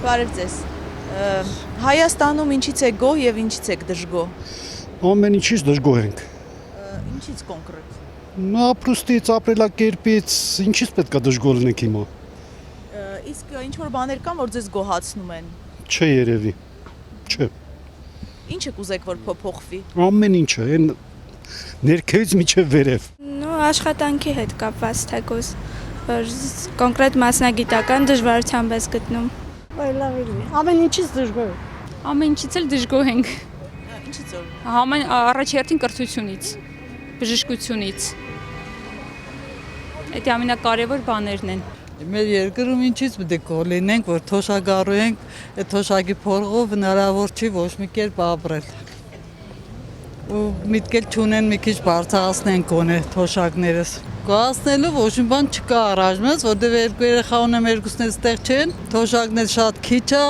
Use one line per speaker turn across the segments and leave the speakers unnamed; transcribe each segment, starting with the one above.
Բարև ձեզ։ Հայաստանում ինչից է գոհ եւ ինչից եք դժգոհ։
Ամեն ինչից դժգոհ ենք։
Ինչից կոնկրետ։
Ապրուստից, ապրելակերպից, ինչից պետք է դժգոհ լինենք հիմա։
Իսկ ինչ որ բաներ կան, որ ձեզ գոհացնում են։
Չէ երևի։ Չէ։
Ինչ եք ուզեք որ փոփոխվի։
Ամեն ինչը, այն ներքևից միջև վերև։
Աշխատանքի հետ կապված թեկուզ, որ կոնկրետ մասնագիտական դժվարությամբ ես գտնում։
Ամեն ինչից դժգոհ։
Ամեն ինչից էլ դժգոհ ենք։
Ինչից որ։
Համեն առաջերտին կրթությունից, բժշկությունից։ Այդ ամենակարևոր բաներն են։
Մեր երկրում ինչից պետք է գոհ լինենք, որ թոշակառու ենք, այդ թոշակի փորղով հնարավոր չի ոչ մի կերպ ապրել։ Ու միտքել չունեն մի քիչ բարձրացնեն գոնե թոշակներս։ Գոհացնելու ոչ մի բան չկա առայժմ, որտեղ երկու երեխա ունեմ, երկուսն էլ ստեղ չեն, թոշակներ շատ քիչ է։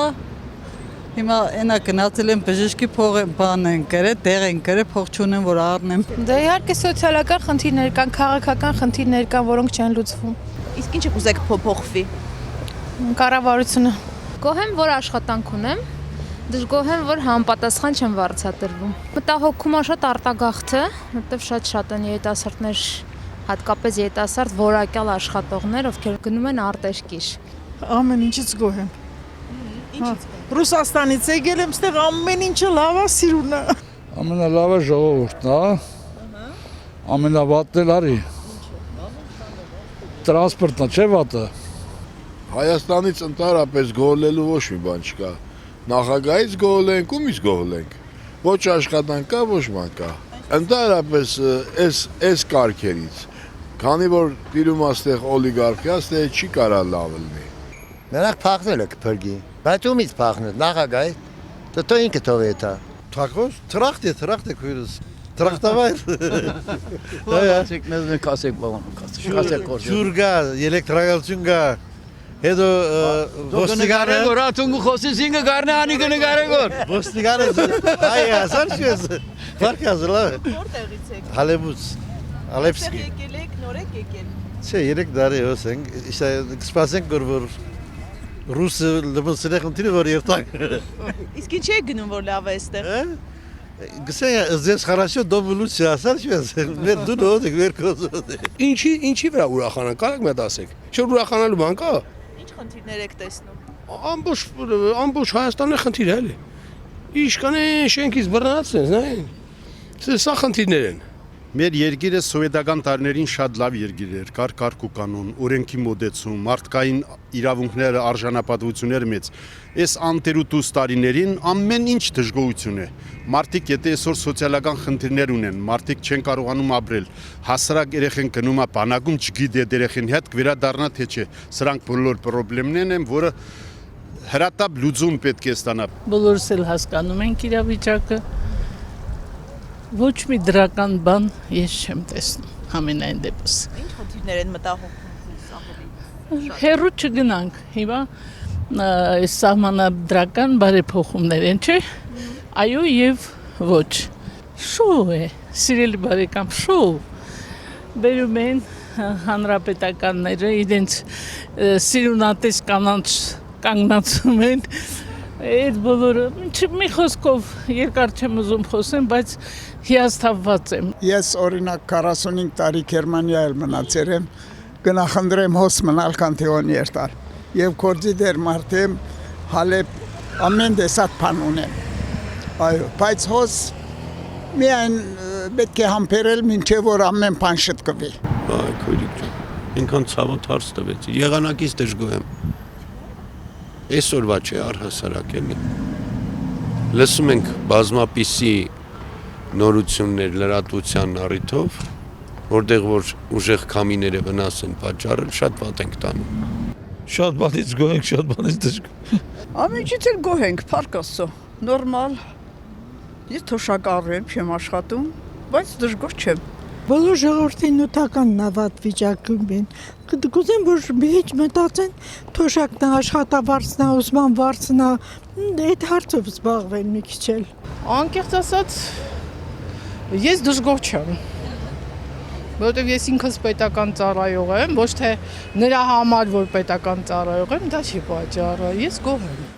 Հիմա այնա գնացել են բժշկի փող բան են գրել, դեղ են գրել, փող չունեն որ առնեմ։
Դե իհարկե սոցիալական խնդիրներ կան, քաղաքական խնդիրներ կան, որոնք չեն լուծվում։
Իսկ ինչ եք ուզեք փոփոխվի։
Կառավարությունը
Գոհ եմ, որ աշխատանք ունեմ, դժգոհ եմ, որ համապատասխան չեմ վարձատրվում։ Մտահոգում է շատ արտագաղթը, որտեղ շատ են երիտասարդներ, հատկապես երիտասարդ որակյալ աշխատողներ, ովքեր գնում են արտերկիր։
Ամեն ինչից գոհ եմ։
Ինչից։
Ռուսաստանից եկել եմ, ստեղ ամեն ինչը լավ է, սիրուն է։
Ամենալավը ժողովուրդն է։ Ամենավատն էլ արի։ Տրանսպորտն չէ վատը։
Հայաստանից ընդհանրապես գոհլելու ոչ մի բան չկա։ Նախագահից գոհլենք, ումից գոհլենք։ Ոչ աշխատանք կա, ոչ բան կա։ Ընդհանրապես այս կարգերից, քանի որ տիրում աստեղ օլիգարխիա, ստեղ չի կարա լավ լինի։
Նրանք փախնել եք փրկի, բայց ումից փախնել, նախագահի, դու ինքը թողեց է։
Թակոս, թրախտ է քույրս։ Թրախտավայր։
Ասեք մեզ մենք ասեք բան, ասեք կորս։
Ջուր կա, էլեկտրակայություն կա։ Հետո ոստիգանը
Գորացուն խոսի զինգը գարնանի կնգարեգոր։
ոստիգանը այ ասար չես։ Վարկազը լավ։
Որտեղից եք։
Հալեբուց։ Ալեպսկի։
Եկել եք, նոր եք եկել։
Չէ, 3 տարի հոսենք, իշա կսպասենք որ ռուս լբսրեք ընտրի որ երթանք։
Իսկ ինչ եք գնում որ լավ է այստեղ։
Գսե здесь хорошо, дома лучше, ասար չես։ Մեր դու նոդեք, մեր կոզոդ։
Ինչի վրա ուրախանան, կարեք մետ ասեք։ Չէ ուրախանալու բան կա։
Ինչ խնդիրներ եք տեսնում։
Ամբողջ Հայաստանի խնդիր է էլի։ Իշքան են շենքից բռնացնես, նայ։ Սա խնդիրներ են։
Մեր երկիրը սովետական տարիներին շատ լավ երկիր էր, կար կարգ ու կանոն, օրենքի մոդեցում, մարդկային իրավունքները, արժանապատվությունները մեծ։ Այս անտերուտուս տարիներին ամեն ինչ դժգոհություն է։ Մարդիկ եթե այսօր սոցիալական խնդիրներ ունեն, մարդիկ չեն կարողանում ապրել, հասարակ երեխեն գնում է բանակում, չգիտի այդ երեխին հետ կվերադառնա թե չէ։ Սրանք բոլոր խնդիրներն են, որը հրատապ լուծում պետք է ստանա։
Բոլորս էլ հասկանում ենք իրավիճակը։ Ոչ մի դրական բան ես չեմ տեսնում, ամենայն դեպս։
Ինչ խնդիրներ են մտահոգում։
Հերու չգնանք, հիմա այս սահմանադրական բարեփոխումներ են, չէ՞։ Այո եւ ոչ։ Շոու է, սիրելի բարեկամ, շոու։ Բերում են հանրապետականները իրենց սիրունատես կանանց կանգնացում են։ Այդ բոլորը մի խոսքով երկար չեմ ուզում խոսեմ, բայց հիասթափված եմ։
Ես օրինակ 45 տարի Գերմանիայում մնացել եմ, գնախնդրեմ հոս մնալ կանթեոն երտար։ Եվ կորձի դեր մարդեմ Հալեբ ամեն տեսակ բան ունեմ։ Այո, բայց հոս միայն պետք է համբերել մինչև որ ամեն բան շտկվի։
Այ քույրիկ ջան, ինքան ցավոտ հարց տվեց։ Եղանակից դժգոհ եմ։ Այսօրվա չէ առհասարակ էլի։ Լսում ենք բազմապիսի նորություններ լրատվության առիթով, որտեղ որ ուժեղ քամիները վնաս են պատճառել, շատ վատ ենք տանում։ Շատ բանից գոհ ենք, շատ բանից դժգոհ։
Ամենից էլ գոհ ենք, փառք Աստծո, նորմալ։ Ես թոշակառու եմ, չեմ աշխատում, բայց դժգոհ չեմ։
Բոլոր ժողովրդին նյութական նավատ վիճակում են։ Կգուզեմ որ մեջ մտածեն թոշակն աշխատավարձնա, ուսման վարձնա, այդ հարցով զբաղվեն մի քիչ էլ։
Անկեղծ ասած, ես դժգոհ չեմ։ որովհետև ես ինքս պետական ծառայող եմ, ոչ թե նրա համար որ պետական ծառայող եմ, դա չի պատճառը, ես գոհ եմ։